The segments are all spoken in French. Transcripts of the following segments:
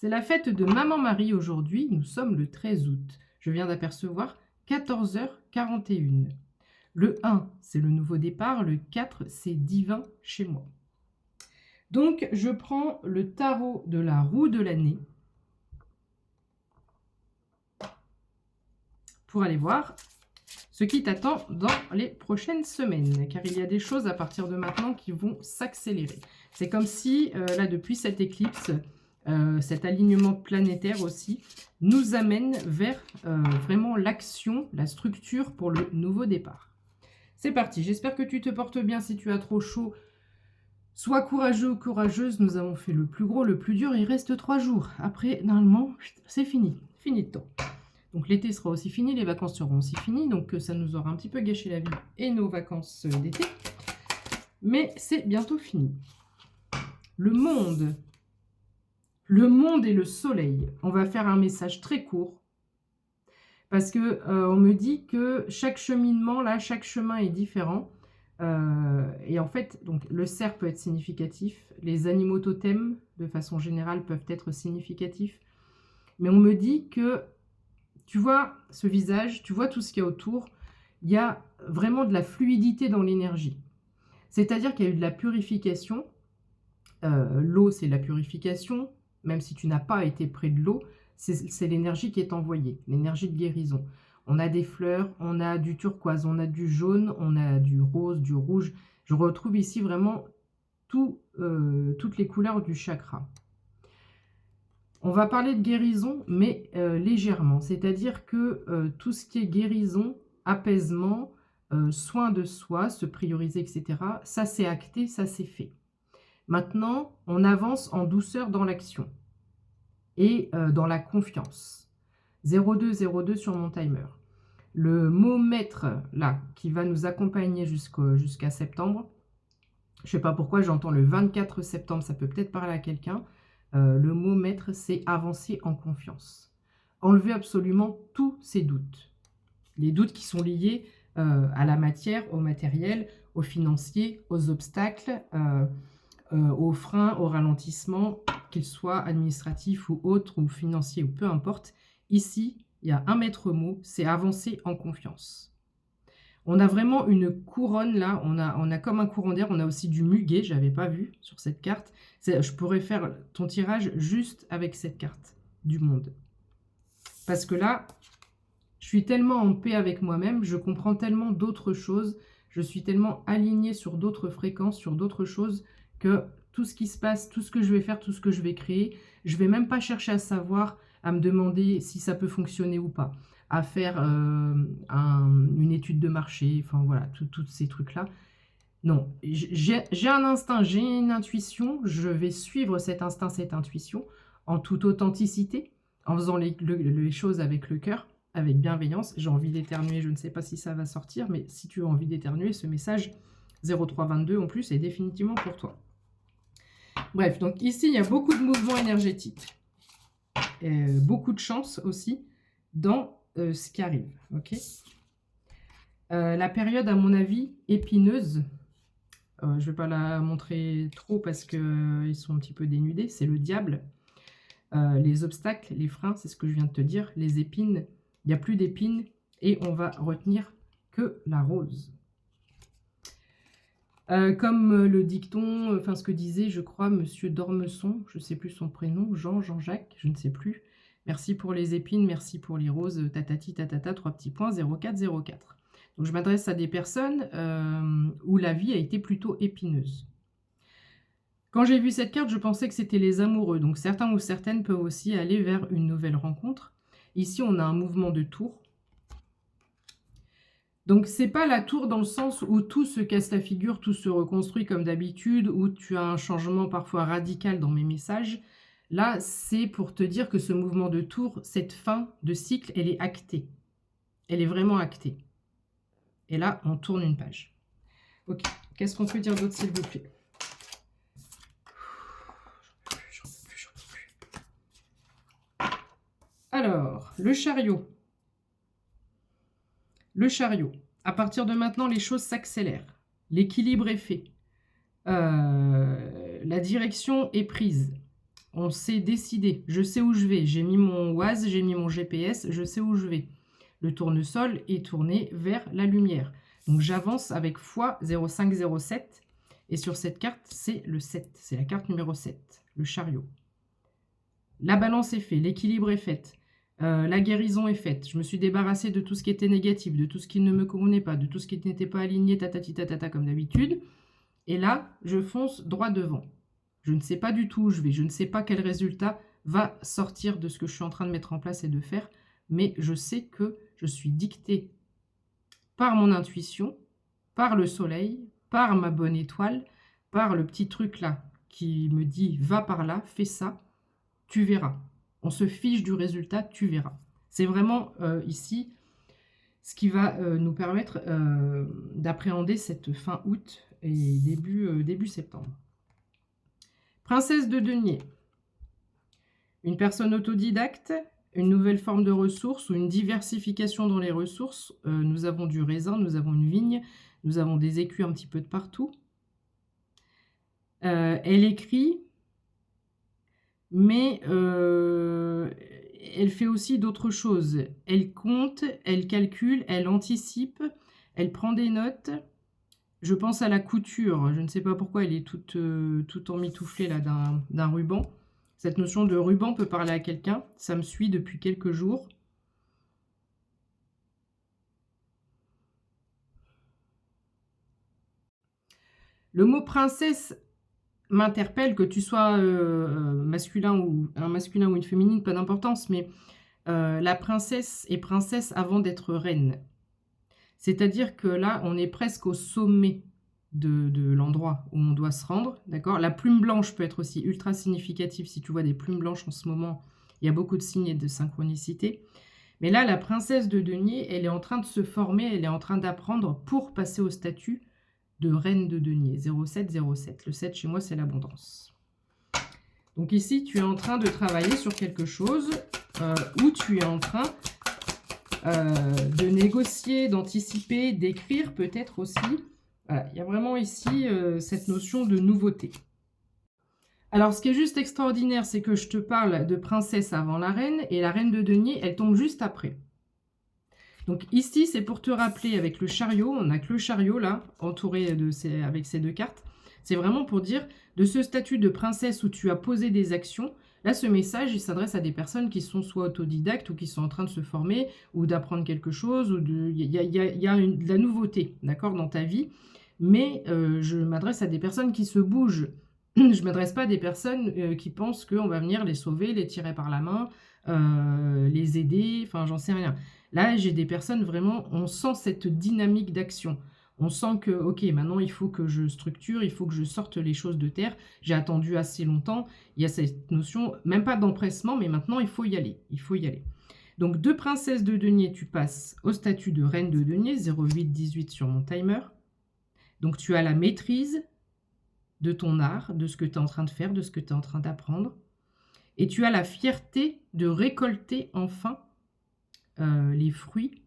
C'est la fête de Maman Marie aujourd'hui, nous sommes le 13 août. Je viens d'apercevoir 14h41. Le 1, c'est le nouveau départ, le 4, c'est divin chez moi. Donc, je prends le tarot de la roue de l'année pour aller voir ce qui t'attend dans les prochaines semaines, car il y a des choses à partir de maintenant qui vont s'accélérer. C'est comme si, là, depuis cette éclipse, cet alignement planétaire aussi, nous amène vers vraiment l'action, la structure pour le nouveau départ. C'est parti, j'espère que tu te portes bien. Si tu as trop chaud, sois courageux ou courageuse, nous avons fait le plus gros, le plus dur, il reste 3 jours. Après, normalement, c'est fini, fini de temps. Donc l'été sera aussi fini, les vacances seront aussi finies, donc ça nous aura un petit peu gâché la vie et nos vacances d'été. Mais c'est bientôt fini. Le monde et le soleil. On va faire un message très court parce que on me dit que chaque cheminement, là, chaque chemin est différent. Et en fait, donc le cerf peut être significatif, les animaux totems, de façon générale, peuvent être significatifs. Mais on me dit que tu vois ce visage, tu vois tout ce qu'il y a autour, il y a vraiment de la fluidité dans l'énergie. C'est-à-dire qu'il y a eu de la purification. L'eau, c'est la purification. Même si tu n'as pas été près de l'eau, c'est l'énergie qui est envoyée, l'énergie de guérison. On a des fleurs, on a du turquoise, on a du jaune, on a du rose, du rouge. Je retrouve ici vraiment toutes les couleurs du chakra. On va parler de guérison, mais légèrement. C'est-à-dire que tout ce qui est guérison, apaisement, soin de soi, se prioriser, etc., ça c'est acté, ça c'est fait. Maintenant, on avance en douceur dans l'action et dans la confiance. 0202 sur mon timer. Le mot maître, là, qui va nous accompagner jusqu'à septembre, je ne sais pas pourquoi j'entends le 24 septembre, ça peut peut-être parler à quelqu'un. Le mot maître, c'est avancer en confiance. Enlever absolument tous ces doutes. Les doutes qui sont liés à la matière, au matériel, au financier, aux obstacles, aux freins, au ralentissement, qu'ils soient administratifs ou autres, ou financiers, ou peu importe. Ici, il y a un maître mot, c'est avancer en confiance. On a vraiment une couronne là, on a comme un courant d'air, on a aussi du muguet, je n'avais pas vu sur cette carte. Je pourrais faire ton tirage juste avec cette carte du monde. Parce que là, je suis tellement en paix avec moi-même, je comprends tellement d'autres choses, je suis tellement alignée sur d'autres fréquences, sur d'autres choses, que tout ce qui se passe, tout ce que je vais faire, tout ce que je vais créer, je ne vais même pas chercher à savoir, à me demander si ça peut fonctionner ou pas, à faire une étude de marché, enfin voilà, tous ces trucs-là. Non, j'ai un instinct, j'ai une intuition, je vais suivre cet instinct, cette intuition, en toute authenticité, en faisant les choses avec le cœur, avec bienveillance. J'ai envie d'éternuer, je ne sais pas si ça va sortir, mais si tu as envie d'éternuer, ce message 0322 en plus est définitivement pour toi. Bref, donc ici, il y a beaucoup de mouvements énergétiques. Beaucoup de chance aussi dans ce qui arrive. Ok. La période, à mon avis, épineuse, je ne vais pas la montrer trop parce qu'ils sont un petit peu dénudés, c'est le diable. Les obstacles, les freins, c'est ce que je viens de te dire. Les épines, il n'y a plus d'épines et on va retenir que la rose. Comme le dicton, enfin ce que disait, je crois, Monsieur Dormesson, je ne sais plus son prénom, Jean-Jacques, je ne sais plus. Merci pour les épines, merci pour les roses, tatati tatata, 3 petits points, 0404. Donc je m'adresse à des personnes où la vie a été plutôt épineuse. Quand j'ai vu cette carte, je pensais que c'était les amoureux. Donc certains ou certaines peuvent aussi aller vers une nouvelle rencontre. Ici, on a un mouvement de tour. Donc, c'est pas la tour dans le sens où tout se casse la figure, tout se reconstruit comme d'habitude, où tu as un changement parfois radical dans mes messages. Là, c'est pour te dire que ce mouvement de tour, cette fin de cycle, elle est actée. Elle est vraiment actée. Et là, on tourne une page. Ok, qu'est-ce qu'on peut dire d'autre, s'il vous plaît? J'en peux plus. Alors, le chariot. Le chariot. À partir de maintenant, les choses s'accélèrent. L'équilibre est fait. La direction est prise. On s'est décidé. Je sais où je vais. J'ai mis mon Waze, j'ai mis mon GPS, je sais où je vais. Le tournesol est tourné vers la lumière. Donc j'avance avec x0507. Et sur cette carte, c'est le 7. C'est la carte numéro 7, le chariot. La balance est faite, l'équilibre est fait. La guérison est faite. Je me suis débarrassée de tout ce qui était négatif, de tout ce qui ne me convenait pas, de tout ce qui n'était pas aligné, tatati tatata comme d'habitude. Et là, je fonce droit devant. Je ne sais pas du tout où je vais. Je ne sais pas quel résultat va sortir de ce que je suis en train de mettre en place et de faire. Mais je sais que je suis dictée par mon intuition, par le soleil, par ma bonne étoile, par le petit truc là qui me dit « va par là, fais ça, tu verras ». On se fiche du résultat, tu verras. C'est vraiment ici ce qui va nous permettre d'appréhender cette fin août et début septembre. Princesse de denier. Une personne autodidacte, une nouvelle forme de ressources ou une diversification dans les ressources. Nous avons du raisin, nous avons une vigne, nous avons des écus un petit peu de partout. Elle écrit, mais elle fait aussi d'autres choses. Elle compte, elle calcule, elle anticipe, elle prend des notes. Je pense à la couture. Je ne sais pas pourquoi elle est toute emmitouflée là d'un ruban. Cette notion de ruban peut parler à quelqu'un. Ça me suit depuis quelques jours. Le mot princesse m'interpelle, que tu sois masculin ou une féminine, pas d'importance, mais la princesse est princesse avant d'être reine. C'est-à-dire que là, on est presque au sommet de l'endroit où on doit se rendre, d'accord? La plume blanche peut être aussi ultra significative. Si tu vois des plumes blanches en ce moment, il y a beaucoup de signes et de synchronicité. Mais là, la princesse de denier, elle est en train de se former, elle est en train d'apprendre pour passer au statut de reine de denier. 0707. Le 7, chez moi, c'est l'abondance. Donc ici, tu es en train de travailler sur quelque chose où tu es en train de négocier, d'anticiper, d'écrire peut-être aussi. Voilà, il y a vraiment ici cette notion de nouveauté. Alors, ce qui est juste extraordinaire, c'est que je te parle de princesse avant la reine, et la reine de denier, elle tombe juste après. Donc ici, c'est pour te rappeler avec le chariot, on n'a que le chariot là, entouré avec ces deux cartes. C'est vraiment pour dire, de ce statut de princesse où tu as posé des actions, là, ce message, il s'adresse à des personnes qui sont soit autodidactes ou qui sont en train de se former ou d'apprendre quelque chose. Il y a de la nouveauté, d'accord, dans ta vie. Mais je m'adresse à des personnes qui se bougent. Je ne m'adresse pas à des personnes qui pensent qu'on va venir les sauver, les tirer par la main, les aider, enfin, j'en sais rien. Là, j'ai des personnes vraiment, on sent cette dynamique d'action. On sent que, ok, maintenant il faut que je structure, il faut que je sorte les choses de terre. J'ai attendu assez longtemps. Il y a cette notion, même pas d'empressement, mais maintenant il faut y aller. Il faut y aller. Donc, de princesse de denier, tu passes au statut de reine de denier, 0818 sur mon timer. Donc, tu as la maîtrise de ton art, de ce que tu es en train de faire, de ce que tu es en train d'apprendre. Et tu as la fierté de récolter enfin les fruits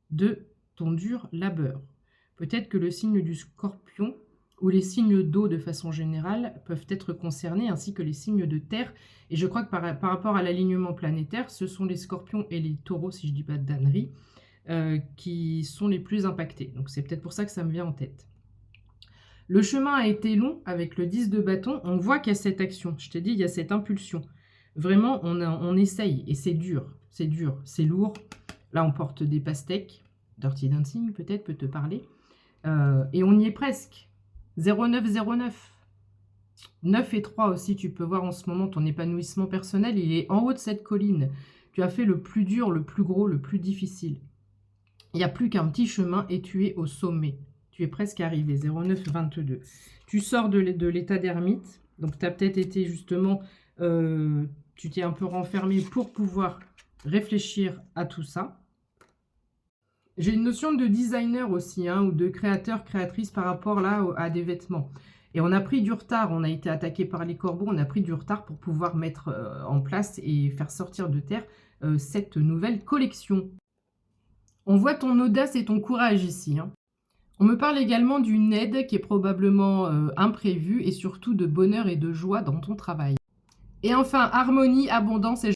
de ton dur labeur. Peut-être que le signe du scorpion ou les signes d'eau de façon générale peuvent être concernés, ainsi que les signes de terre. Et je crois que par rapport à l'alignement planétaire, ce sont les scorpions et les taureaux, si je ne dis pas de dannerie, qui sont les plus impactés. Donc c'est peut-être pour ça que ça me vient en tête. Le chemin a été long avec le 10 de bâton. On voit qu'il y a cette action. Je t'ai dit, il y a cette impulsion. Vraiment, on essaye et c'est dur, c'est lourd. Là, on porte des pastèques. Dirty Dancing, peut-être, peut te parler. Et on y est presque. 0909. 9 et 3 aussi, tu peux voir en ce moment ton épanouissement personnel. Il est en haut de cette colline. Tu as fait le plus dur, le plus gros, le plus difficile. Il n'y a plus qu'un petit chemin et tu es au sommet. Tu es presque arrivé. 0922. Tu sors de l'état d'ermite. Donc, tu as peut-être été justement... tu t'es un peu renfermé pour pouvoir réfléchir à tout ça. J'ai une notion de designer aussi, hein, ou de créateur, créatrice par rapport là à des vêtements. Et on a pris du retard, on a été attaqué par les corbeaux, on a pris du retard pour pouvoir mettre en place et faire sortir de terre cette nouvelle collection. On voit ton audace et ton courage ici. Hein. On me parle également d'une aide qui est probablement imprévue et surtout de bonheur et de joie dans ton travail. Et enfin, harmonie, abondance et